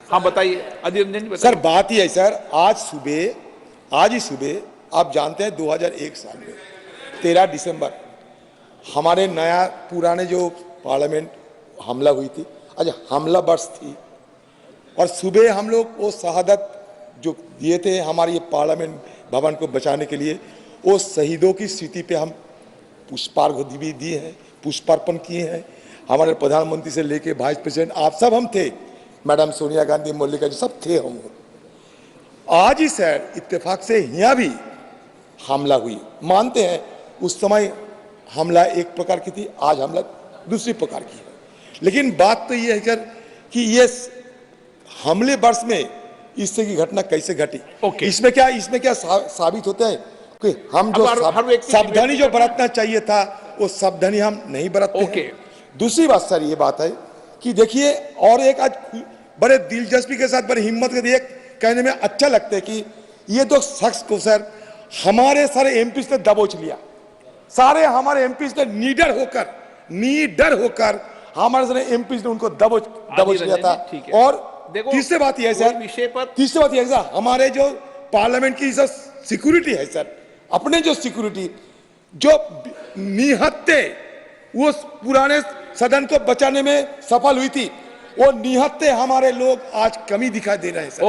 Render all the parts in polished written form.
हाँ बताइए अधीर रंजन जी, सर बताइए। बात ही है सर, आज ही सुबह आप जानते हैं 2001 साल में 13 दिसंबर हमारे नया पुराने जो पार्लियामेंट हमला हुई थी, आज हमला बर्ष थी, और सुबह हम लोग वो शहादत जो दिए थे हमारे ये पार्लियामेंट भवन को बचाने के लिए, वो शहीदों की स्मृति पे हम पुष्पार्घ्य भी दिए हैं, पुष्पार्पण किए हैं। हमारे प्रधानमंत्री से लेके वाइस प्रेसिडेंट आप सब हम थे, मैडम सोनिया गांधी, मल्लिका जी सब थे हम। आज ही सर इत्तेफाक से यहाँ भी हमला हुई, मानते हैं उस समय हमला एक प्रकार की थी, आज हमला दूसरी प्रकार की है, लेकिन बात तो ये है सर कि ये हमले वर्ष में इस तरह की घटना कैसे घटी। इसमें क्या साबित होता है कि हम जो सावधानी जो बरतना चाहिए था वो सावधानी हम नहीं बरतते हैं। दूसरी बात सर ये बात है कि देखिए, और एक आज बड़े दिलचस्पी के साथ, बड़ी हिम्मत के लिए कहने में अच्छा लगता है कि ये दो शख्स को सर हमारे सारे एमपी ने दबोच लिया, सारे हमारे एमपी ने निडर होकर हमारे सारे एमपी ने उनको दबोच लिया था। और तीसरी बात यह है सर, हमारे जो पार्लियामेंट की जो सिक्योरिटी है सर, अपने जो सिक्योरिटी जो निहत्ते वो पुराने सदन को बचाने में सफल हुई थी, वो निहत्ते हमारे लोग आज कमी दिखाई दे रहे हैं सर।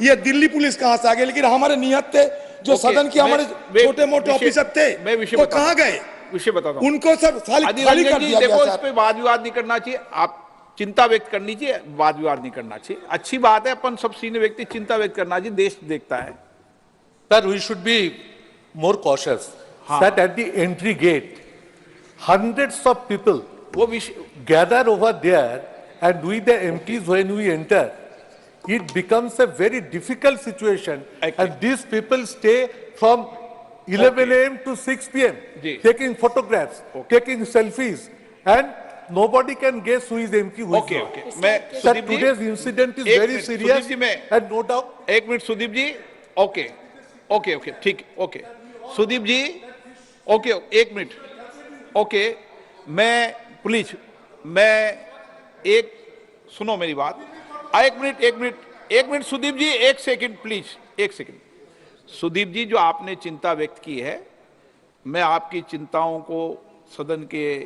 ये दिल्ली पुलिस कहां से आ गई, लेकिन हमारे निहत्ते जो सदन के हमारे छोटे मोटे ऑफिसर थे वो कहां गए, विषय बताता हूं उनको सब खाली कर दिया गया। इस पे वाद विवाद नहीं करना चाहिए, आप चिंता व्यक्त करनी चाहिए, वाद विवाद नहीं करना चाहिए। अच्छी बात है, अपन सब सीनियर व्यक्ति चिंता व्यक्त करना चाहिए, देश देखता है। Sir, we should be more cautious. That at the entry gate, hundreds of people gather over there, and we the MPs, when we enter, it becomes a very difficult situation. And these people stay from 11 a.m. to 6 p.m. taking photographs, taking selfies, and nobody can guess who is MP, who is not. Sir, today's incident is very serious, and no doubt. एक minute Sudeep जी, okay ठीक, okay Sudeep जी, okay एक minute, okay मैं please, मैं एक सुनो मेरी बात, एक मिनट सुदीप जी, एक सेकंड प्लीज, एक सेकंड। सुदीप जी, जो आपने चिंता व्यक्त की है, मैं आपकी चिंताओं को, सदन के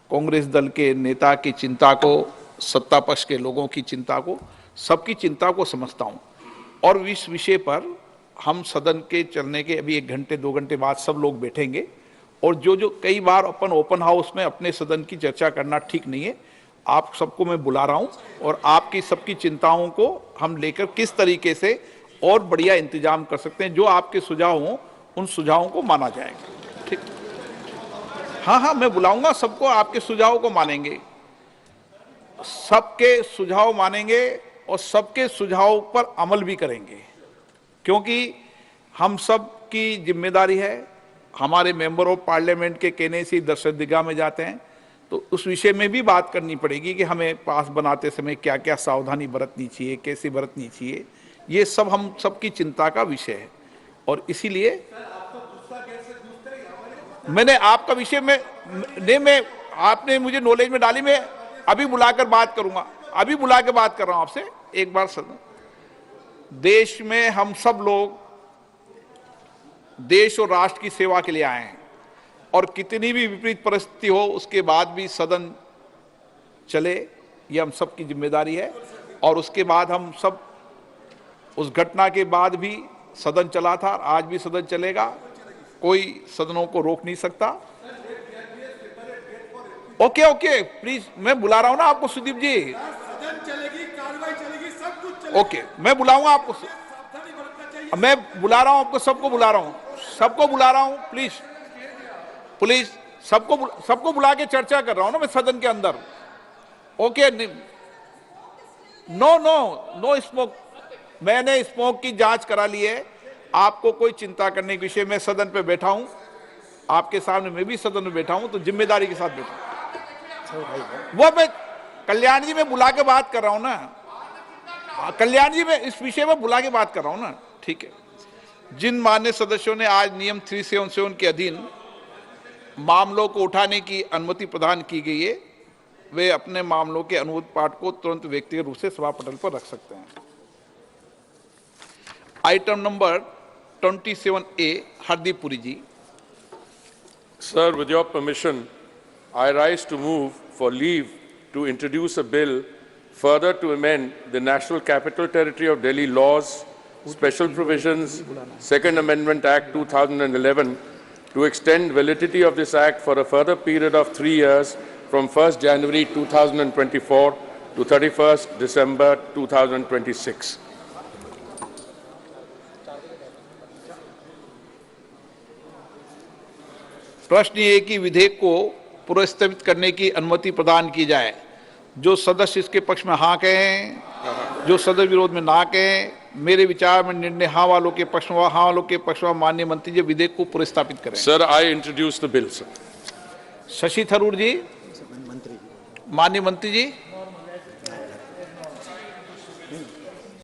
कांग्रेस दल के नेता की चिंता को, सत्ता पक्ष के लोगों की चिंता को, सबकी चिंता को समझता हूं। और इस विषय पर हम सदन के चलने के अभी 1 घंटे 2 घंटे बाद सब लोग बैठेंगे, और जो कई बार अपन ओपन हाउस में अपने सदन की चर्चा करना ठीक नहीं है, आप सबको मैं बुला रहा हूं, और आपकी सबकी चिंताओं को हम लेकर किस तरीके से और बढ़िया इंतजाम कर सकते हैं, जो आपके सुझाव हों उन सुझावों को माना जाएगा। ठीक, हाँ मैं बुलाऊंगा सबको, आपके सुझावों को मानेंगे, सबके सुझाव मानेंगे और सबके सुझाव पर अमल भी करेंगे, क्योंकि हम सब की जिम्मेदारी है। हमारे मेंबर ऑफ पार्लियामेंट के कहने से दर्शक दिगाह में जाते हैं, तो उस विषय में भी बात करनी पड़ेगी कि हमें पास बनाते समय क्या क्या सावधानी बरतनी चाहिए, कैसे बरतनी चाहिए, ये सब हम सबकी चिंता का विषय है। और इसीलिए मैंने आपका विषय में आपने मुझे नॉलेज में डाली, मैं अभी बुलाकर बात करूंगा, अभी बुला के बात कर रहा हूं आपसे एक बार। सदन देश में हम सब लोग देश और राष्ट्र की सेवा के लिए आए हैं, और कितनी भी विपरीत परिस्थिति हो उसके बाद भी सदन चले, ये हम सब की जिम्मेदारी है। और उसके बाद हम सब, उस घटना के बाद भी सदन चला था, आज भी सदन चलेगा, कोई सदनों को रोक नहीं सकता। ओके प्लीज, मैं बुला रहा हूं ना आपको सुदीप जी, ओके मैं बुलाऊंगा आपको, मैं बुला रहा हूं आपको, सबको बुला रहा हूं, प्लीज सबको बुला के चर्चा कर रहा हूं ना मैं सदन के अंदर। ओके, नो स्मोक, मैंने स्मोक की जांच करा ली है, आपको कोई चिंता करने के विषय में सदन पे बैठा हूं, आपके सामने मैं भी सदन में बैठा हूं, तो जिम्मेदारी के साथ बैठा हूं। वो मैं कल्याण जी में बुला के बात कर रहा हूं ना, कल्याण जी में इस विषय में बुला के बात कर रहा हूं ना, ठीक है। जिन मान्य सदस्यों ने आज नियम 377 के अधीन मामलों को उठाने की अनुमति प्रदान की गई है, वे अपने मामलों के अनुरोध पाठ को तुरंत व्यक्तिगत रूप से सभा पटल पर रख सकते हैं। Item number 27A, Hardeep Puri ji. Sir, with your permission, I rise to move for leave to introduce a bill further to amend the National Capital Territory of Delhi laws, special provisions, Second Amendment Act 2011, to extend validity of this act for a further period of 3 years from 1st January 2024 to 31st December 2026. प्रश्न ये है कि विधेयक को पुरस्कृत करने की अनुमति प्रदान की जाए। जो सदस्य इसके पक्ष में हाँ कहें, जो सदस्य विरोध में ना कहें। मेरे विचार में निर्णय हाँ वालों के पक्ष में, हाँ वालों के पक्ष में माननीय मंत्री जी विधेयक को पुरस्कृत करें। Sir, I introduce the bill, sir. Shashi Tharoor जी, माननीय मंत्री जी।